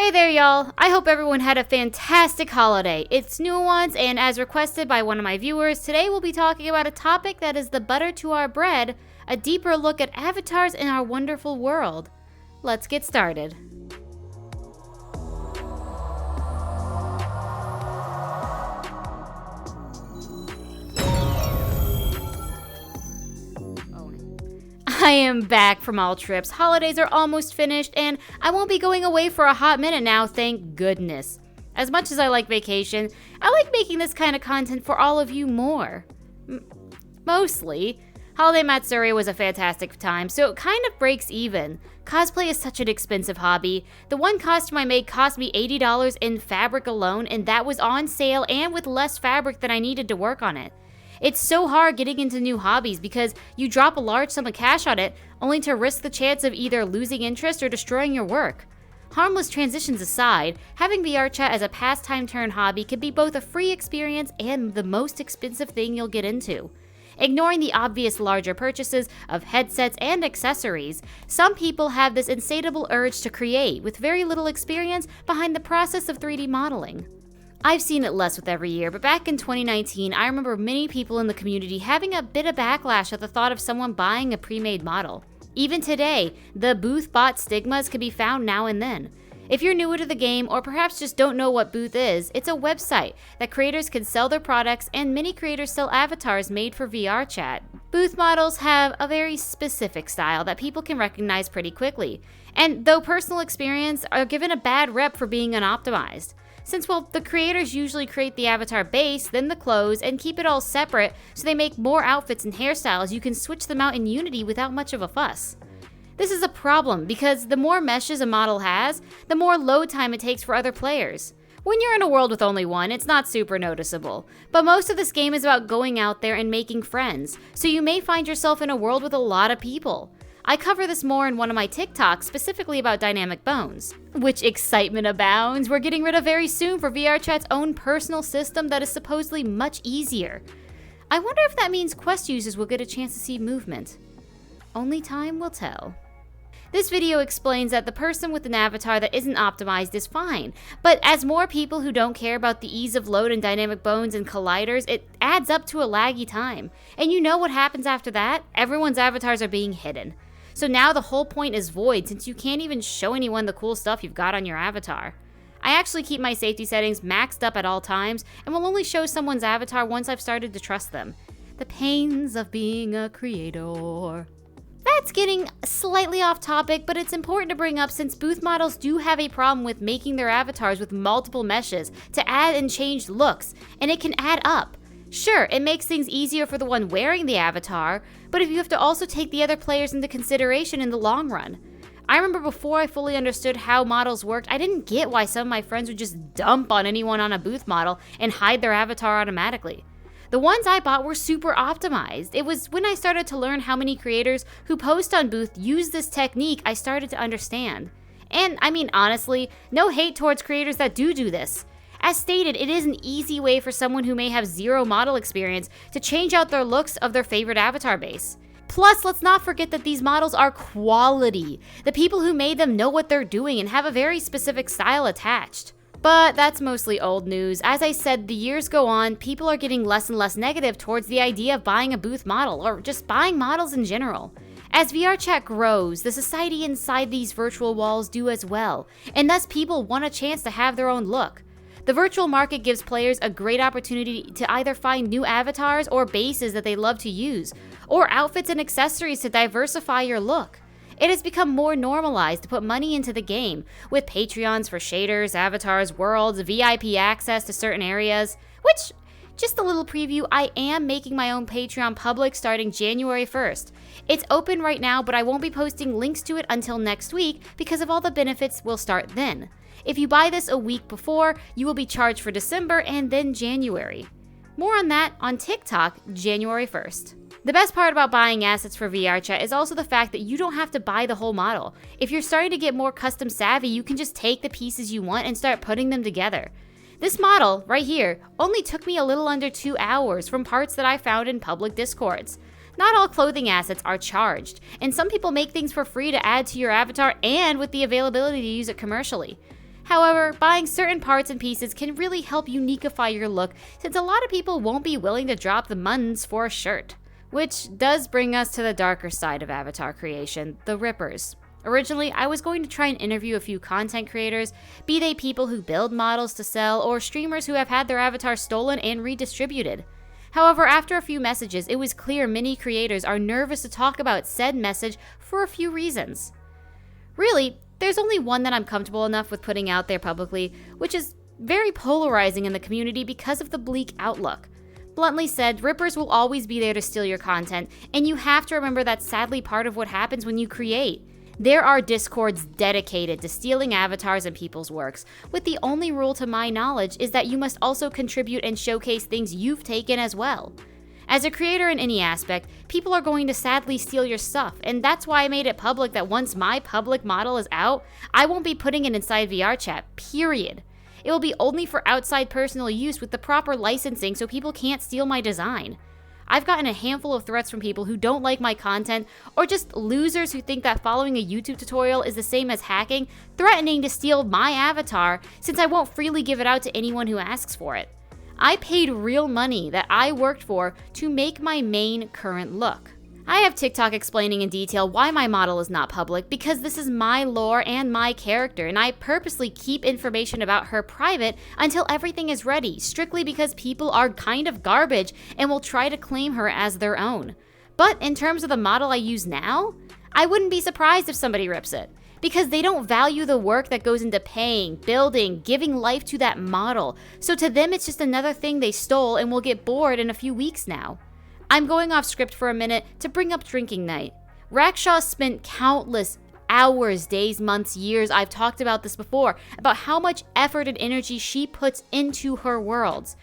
Hey there, y'all. I hope everyone had a fantastic holiday. It's Nuoance, and as requested by one of my viewers, today we'll be talking about a topic that is the butter to our bread, a deeper look at avatars in our wonderful world. Let's get started. I am back from all trips. Holidays are almost finished, and I won't be going away for a hot minute now, thank goodness. As much as I like vacation, I like making this kind of content for all of you more. Mostly. Holiday Matsuri was a fantastic time, so it kind of breaks even. Cosplay is such an expensive hobby. The one costume I made cost me $80 in fabric alone, and that was on sale and with less fabric than I needed to work on it. It's so hard getting into new hobbies because you drop a large sum of cash on it only to risk the chance of either losing interest or destroying your work. Harmless transitions aside, having VRChat as a pastime turned hobby can be both a free experience and the most expensive thing you'll get into. Ignoring the obvious larger purchases of headsets and accessories, some people have this insatiable urge to create with very little experience behind the process of 3D modeling. I've seen it less with every year, but back in 2019, I remember many people in the community having a bit of backlash at the thought of someone buying a pre-made model. Even today, the booth bot stigmas can be found now and then. If you're newer to the game, or perhaps just don't know what Booth is, it's a website that creators can sell their products, and many creators sell avatars made for VRChat. Booth models have a very specific style that people can recognize pretty quickly, and though personal experience are given a bad rep for being unoptimized. Since, well, the creators usually create the avatar base, then the clothes, and keep it all separate so they make more outfits and hairstyles, you can switch them out in Unity without much of a fuss. This is a problem because the more meshes a model has, the more load time it takes for other players. When you're in a world with only one, it's not super noticeable, but most of this game is about going out there and making friends, so you may find yourself in a world with a lot of people. I cover this more in one of my TikToks, specifically about dynamic bones. Which excitement abounds, we're getting rid of very soon for VRChat's own personal system that is supposedly much easier. I wonder if that means Quest users will get a chance to see movement. Only time will tell. This video explains that the person with an avatar that isn't optimized is fine, but as more people who don't care about the ease of load in dynamic bones and colliders, it adds up to a laggy time. And you know what happens after that? Everyone's avatars are being hidden. So now the whole point is void since you can't even show anyone the cool stuff you've got on your avatar. I actually keep my safety settings maxed up at all times and will only show someone's avatar once I've started to trust them. The pains of being a creator. That's getting slightly off topic, but it's important to bring up since booth models do have a problem with making their avatars with multiple meshes to add and change looks, and it can add up. Sure, it makes things easier for the one wearing the avatar, but if you have to also take the other players into consideration in the long run. I remember before I fully understood how models worked, I didn't get why some of my friends would just dump on anyone on a booth model and hide their avatar automatically. The ones I bought were super optimized. It was when I started to learn how many creators who post on Booth use this technique I started to understand. And I mean honestly, no hate towards creators that do this. As stated, it is an easy way for someone who may have zero model experience to change out their looks of their favorite avatar base. Plus, let's not forget that these models are quality. The people who made them know what they're doing and have a very specific style attached. But that's mostly old news. As I said, the years go on, people are getting less and less negative towards the idea of buying a booth model, or just buying models in general. As VRChat grows, the society inside these virtual walls do as well, and thus people want a chance to have their own look. The virtual market gives players a great opportunity to either find new avatars or bases that they love to use, or outfits and accessories to diversify your look. It has become more normalized to put money into the game, with Patreons for shaders, avatars, worlds, VIP access to certain areas, which, just a little preview, I am making my own Patreon public starting January 1st. It's open right now, but I won't be posting links to it until next week because of all the benefits will start then. If you buy this a week before, you will be charged for December and then January. More on that on TikTok, January 1st. The best part about buying assets for VRChat is also the fact that you don't have to buy the whole model. If you're starting to get more custom savvy, you can just take the pieces you want and start putting them together. This model, right here, only took me a little under 2 hours from parts that I found in public discords. Not all clothing assets are charged, and some people make things for free to add to your avatar and with the availability to use it commercially. However, buying certain parts and pieces can really help uniqueify your look, since a lot of people won't be willing to drop the muns for a shirt. Which does bring us to the darker side of avatar creation, the rippers. Originally, I was going to try and interview a few content creators, be they people who build models to sell or streamers who have had their avatars stolen and redistributed. However, after a few messages, it was clear many creators are nervous to talk about said message for a few reasons. Really, there's only one that I'm comfortable enough with putting out there publicly, which is very polarizing in the community because of the bleak outlook. Bluntly said, rippers will always be there to steal your content, and you have to remember that's sadly part of what happens when you create. There are discords dedicated to stealing avatars and people's works, with the only rule to my knowledge is that you must also contribute and showcase things you've taken as well. As a creator in any aspect, people are going to sadly steal your stuff, and that's why I made it public that once my public model is out, I won't be putting it inside VRChat, period. It will be only for outside personal use with the proper licensing so people can't steal my design. I've gotten a handful of threats from people who don't like my content, or just losers who think that following a YouTube tutorial is the same as hacking, threatening to steal my avatar since I won't freely give it out to anyone who asks for it. I paid real money that I worked for to make my main current look. I have TikTok explaining in detail why my model is not public because this is my lore and my character, and I purposely keep information about her private until everything is ready, strictly because people are kind of garbage and will try to claim her as their own. But in terms of the model I use now, I wouldn't be surprised if somebody rips it, because they don't value the work that goes into paying, building, giving life to that model, so to them it's just another thing they stole and will get bored in a few weeks now. I'm going off script for a minute to bring up drinking night. Rakshaw spent countless hours, days, months, years, I've talked about this before, about how much effort and energy she puts into her worlds.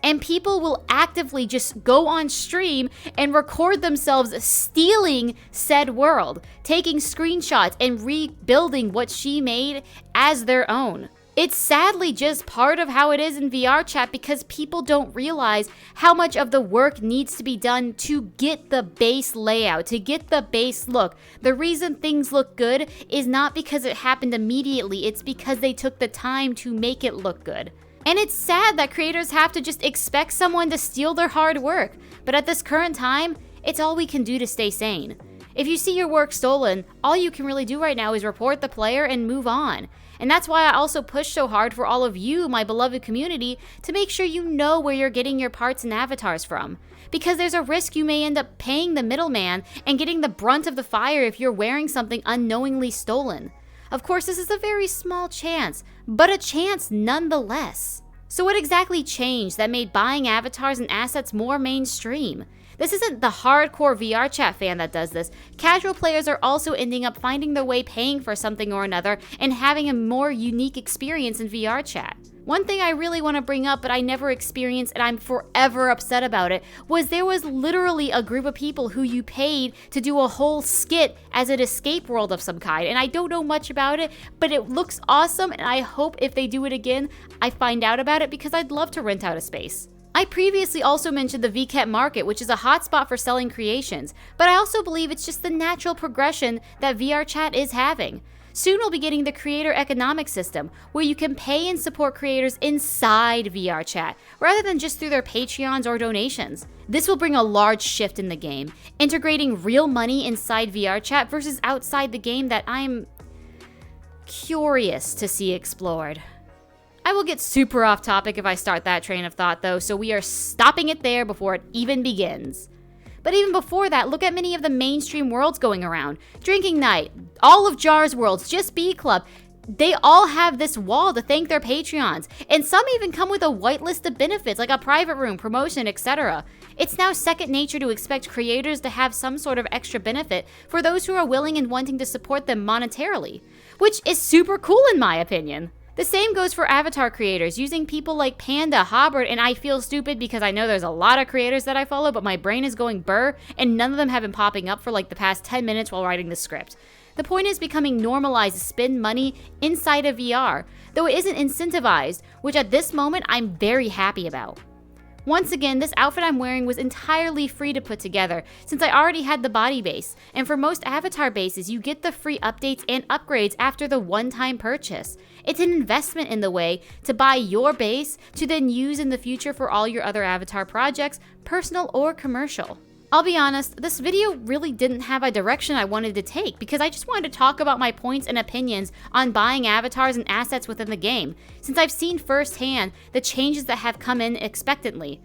And people will actively just go on stream and record themselves stealing said world, taking screenshots and rebuilding what she made as their own. It's sadly just part of how it is in VRChat because people don't realize how much of the work needs to be done to get the base layout, to get the base look. The reason things look good is not because it happened immediately, it's because they took the time to make it look good. And it's sad that creators have to just expect someone to steal their hard work, but at this current time, it's all we can do to stay sane. If you see your work stolen, all you can really do right now is report the player and move on. And that's why I also push so hard for all of you, my beloved community, to make sure you know where you're getting your parts and avatars from. Because there's a risk you may end up paying the middleman and getting the brunt of the fire if you're wearing something unknowingly stolen. Of course, this is a very small chance, but a chance nonetheless. So what exactly changed that made buying avatars and assets more mainstream? This isn't the hardcore VRChat fan that does this. Casual players are also ending up finding their way paying for something or another and having a more unique experience in VRChat. One thing I really want to bring up but I never experienced and I'm forever upset about it was there was literally a group of people who you paid to do a whole skit as an escape world of some kind, and I don't know much about it, but it looks awesome and I hope if they do it again, I find out about it because I'd love to rent out a space. I previously also mentioned the VRChat market, which is a hotspot for selling creations, but I also believe it's just the natural progression that VRChat is having. Soon we'll be getting the creator economic system, where you can pay and support creators inside VRChat, rather than just through their Patreons or donations. This will bring a large shift in the game, integrating real money inside VRChat versus outside the game that I'm curious to see explored. I will get super off topic if I start that train of thought though, so we are stopping it there before it even begins. But even before that, look at many of the mainstream worlds going around. Drinking Night, all of Jar's worlds, Just Be Club, they all have this wall to thank their Patreons, and some even come with a whitelist of benefits like a private room, promotion, etc. It's now second nature to expect creators to have some sort of extra benefit for those who are willing and wanting to support them monetarily, which is super cool in my opinion. The same goes for avatar creators, using people like Panda, Hobbert, and I feel stupid because I know there's a lot of creators that I follow, but my brain is going burr, and none of them have been popping up for like the past 10 minutes while writing the script. The point is becoming normalized to spend money inside of VR, though it isn't incentivized, which at this moment I'm very happy about. Once again, this outfit I'm wearing was entirely free to put together, since I already had the body base, and for most avatar bases, you get the free updates and upgrades after the one-time purchase. It's an investment in the way to buy your base to then use in the future for all your other avatar projects, personal or commercial. I'll be honest, this video really didn't have a direction I wanted to take because I just wanted to talk about my points and opinions on buying avatars and assets within the game, since I've seen firsthand the changes that have come in expectantly.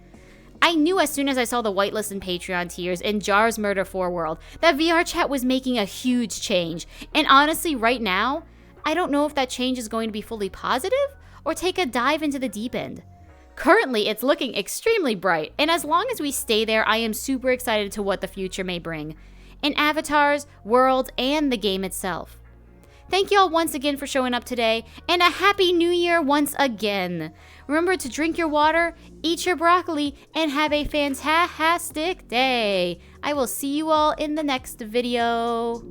I knew as soon as I saw the whitelist and Patreon tiers in Jar's Murder 4 world that VRChat was making a huge change, and honestly right now, I don't know if that change is going to be fully positive or take a dive into the deep end. Currently, it's looking extremely bright, and as long as we stay there, I am super excited to what the future may bring, in avatars, worlds, and the game itself. Thank you all once again for showing up today, and a Happy New Year once again! Remember to drink your water, eat your broccoli, and have a fantastic day! I will see you all in the next video.